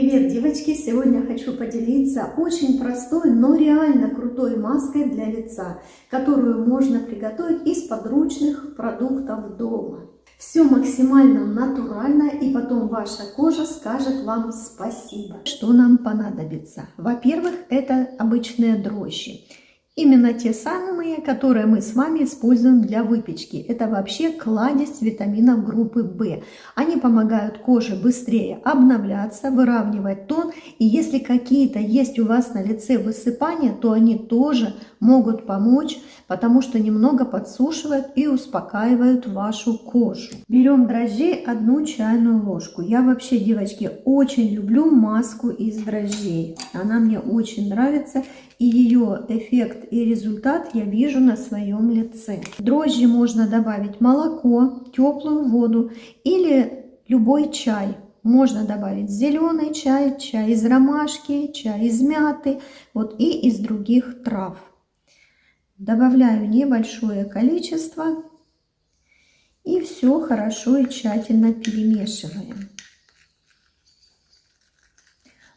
Привет, девочки! Сегодня хочу поделиться очень простой, но реально крутой маской для лица, которую можно приготовить из подручных продуктов дома. Все максимально натурально, и потом ваша кожа скажет вам спасибо. Что нам понадобится? Во-первых, это обычные дрожжи. Именно те самые, которые мы с вами используем для выпечки. Это вообще кладезь витаминов группы В. Они помогают коже быстрее обновляться, выравнивать тон. И если какие-то есть у вас на лице высыпания, то они тоже могут помочь, потому что немного подсушивают и успокаивают вашу кожу. Берем дрожжей 1 чайную ложку. Я вообще, девочки, очень люблю маску из дрожжей. Она мне очень нравится. И ее эффект и результат я вижу на своем лице. В дрожжи можно добавить молоко, теплую воду или любой чай. Можно добавить зеленый чай, чай из ромашки, чай из мяты, вот, и из других трав. Добавляю небольшое количество и все хорошо и тщательно перемешиваем.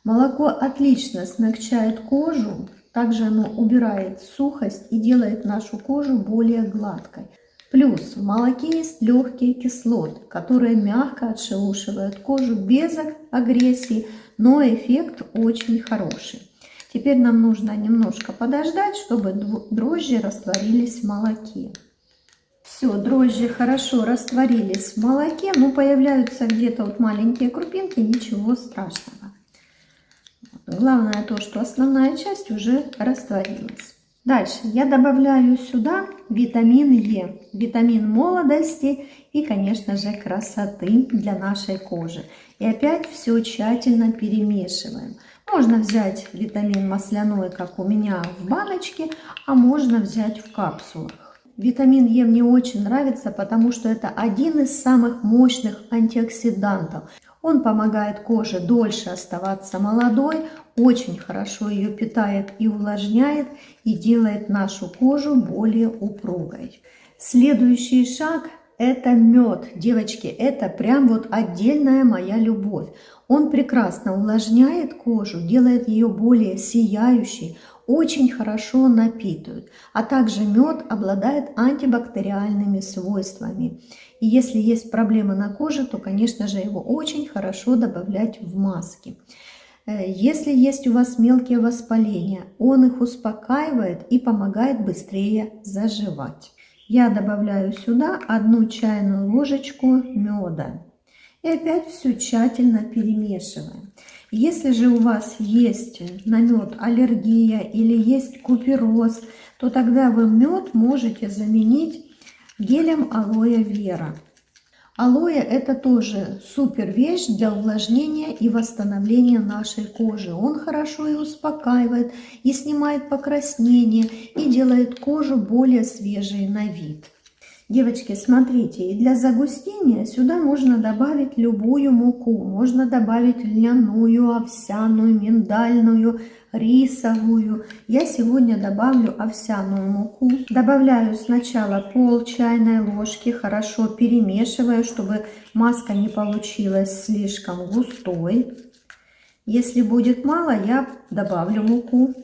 Молоко отлично смягчает кожу. Также оно убирает сухость и делает нашу кожу более гладкой. Плюс в молоке есть легкие кислоты, которые мягко отшелушивают кожу без агрессии, но эффект очень хороший. Теперь нам нужно немножко подождать, чтобы дрожжи растворились в молоке. Все, дрожжи хорошо растворились в молоке, но появляются где-то вот маленькие крупинки, ничего страшного. Главное то, что основная часть уже растворилась. Дальше я добавляю сюда витамин Е, витамин молодости и, конечно же, красоты для нашей кожи. И опять все тщательно перемешиваем. Можно взять витамин масляной, как у меня в баночке, а можно взять в капсулах. Витамин Е мне очень нравится, потому что это один из самых мощных антиоксидантов. Он помогает коже дольше оставаться молодой, очень хорошо ее питает и увлажняет, и делает нашу кожу более упругой. Следующий шаг – это мед. Девочки, это прям вот отдельная моя любовь. Он прекрасно увлажняет кожу, делает ее более сияющей, очень хорошо напитывает. А также мед обладает антибактериальными свойствами. И если есть проблемы на коже, то, конечно же, его очень хорошо добавлять в маски. Если есть у вас мелкие воспаления, он их успокаивает и помогает быстрее заживать. Я добавляю сюда 1 чайную ложечку меда. И опять все тщательно перемешиваем. Если же у вас есть на мед аллергия или есть купероз, то тогда вы мед можете заменить гелем алоэ вера. Алоэ – это тоже супер вещь для увлажнения и восстановления нашей кожи. Он хорошо и успокаивает, и снимает покраснение, и делает кожу более свежей на вид. Девочки, смотрите, и для загустения сюда можно добавить любую муку. Можно добавить льняную, овсяную, миндальную, рисовую. Я сегодня добавлю овсяную муку. Добавляю сначала пол чайной ложки, хорошо перемешиваю, чтобы маска не получилась слишком густой. Если будет мало, я добавлю муку.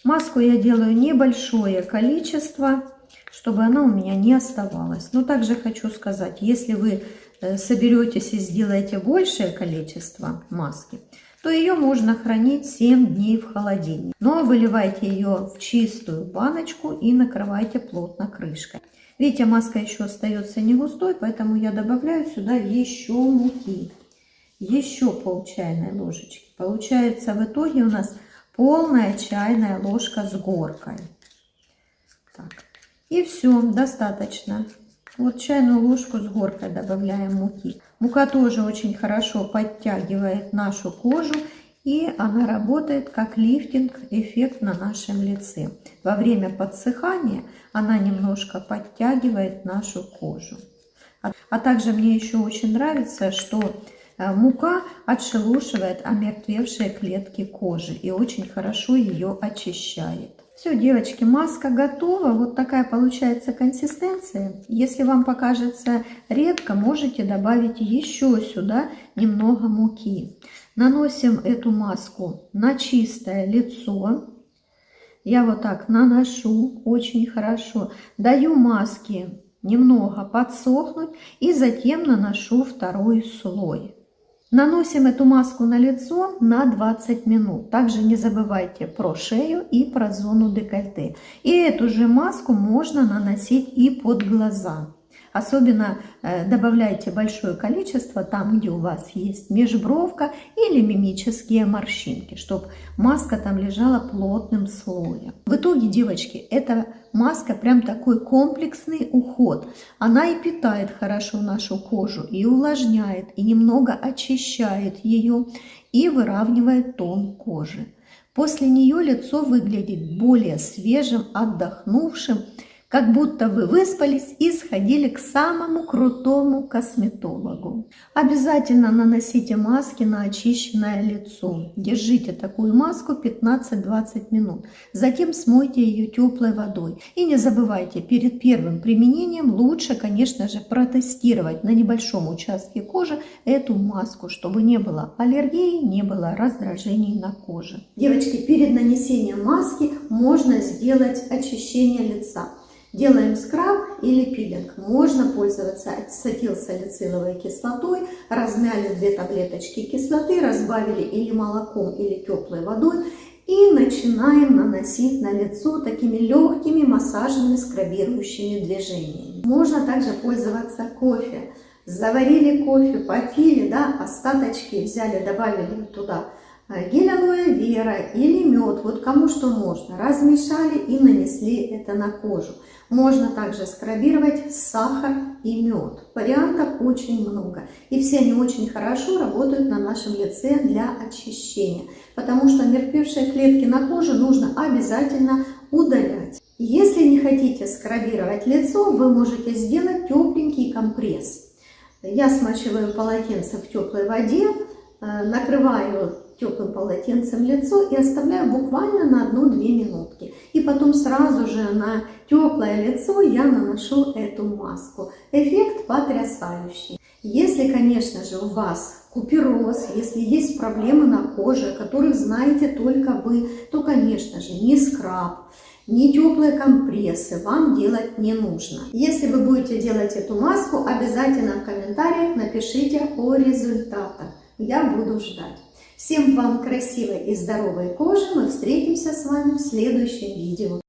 Маску я делаю небольшое количество, чтобы она у меня не оставалась. Но также хочу сказать, если вы соберетесь и сделаете большее количество маски, то ее можно хранить 7 дней в холодильнике. Но выливайте ее в чистую баночку и накрывайте плотно крышкой. Видите, маска еще остается не густой, поэтому я добавляю сюда еще муки. Еще пол чайной ложечки. Получается в итоге у нас полная чайная ложка с горкой. Так. И все, достаточно. Вот чайную ложку с горкой добавляем муки. Мука тоже очень хорошо подтягивает нашу кожу, и она работает как лифтинг-эффект на нашем лице. Во время подсыхания она немножко подтягивает нашу кожу. А также мне еще очень нравится, что мука отшелушивает омертвевшие клетки кожи и очень хорошо ее очищает. Все, девочки, маска готова. Вот такая получается консистенция. Если вам покажется редко, можете добавить еще сюда немного муки. Наносим эту маску на чистое лицо. Я вот так наношу очень хорошо. Даю маске немного подсохнуть и затем наношу второй слой. Наносим эту маску на лицо на 20 минут. Также не забывайте про шею и про зону декольте. И эту же маску можно наносить и под глаза. Особенно добавляйте большое количество там, где у вас есть межбровка или мимические морщинки, чтобы маска там лежала плотным слоем. В итоге, девочки, эта маска прям такой комплексный уход. Она и питает хорошо нашу кожу, и увлажняет, и немного очищает ее, и выравнивает тон кожи. После нее лицо выглядит более свежим, отдохнувшим, как будто вы выспались и сходили к самому крутому косметологу. Обязательно наносите маски на очищенное лицо. Держите такую маску 15-20 минут. Затем смойте ее теплой водой. И не забывайте, перед первым применением лучше, конечно же, протестировать на небольшом участке кожи эту маску, чтобы не было аллергии, не было раздражений на коже. Девочки, перед нанесением маски можно сделать очищение лица. Делаем скраб или пилинг. Можно пользоваться ацетилсалициловой кислотой. Размяли 2 таблеточки кислоты, разбавили или молоком, или теплой водой. И начинаем наносить на лицо такими легкими массажными скрабирующими движениями. Можно также пользоваться кофе. Заварили кофе, попили, да, остаточки взяли, добавили туда гель алоэ вера или мед, вот кому что можно. Размешали и нанесли это на кожу. Можно также скрабировать сахар и мед. Вариантов очень много. И все они очень хорошо работают на нашем лице для очищения. Потому что омертвевшие клетки на коже нужно обязательно удалять. Если не хотите скрабировать лицо, вы можете сделать тепленький компресс. Я смачиваю полотенце в теплой воде, накрываю теплым полотенцем лицо и оставляю буквально на 1-2 минутки. И потом сразу же на теплое лицо я наношу эту маску. Эффект потрясающий. Если, конечно же, у вас купероз, если есть проблемы на коже, которых знаете только вы, то, конечно же, ни скраб, ни теплые компрессы вам делать не нужно. Если вы будете делать эту маску, обязательно в комментариях напишите о результатах. Я буду ждать. Всем вам красивой и здоровой кожи. Мы встретимся с вами в следующем видео.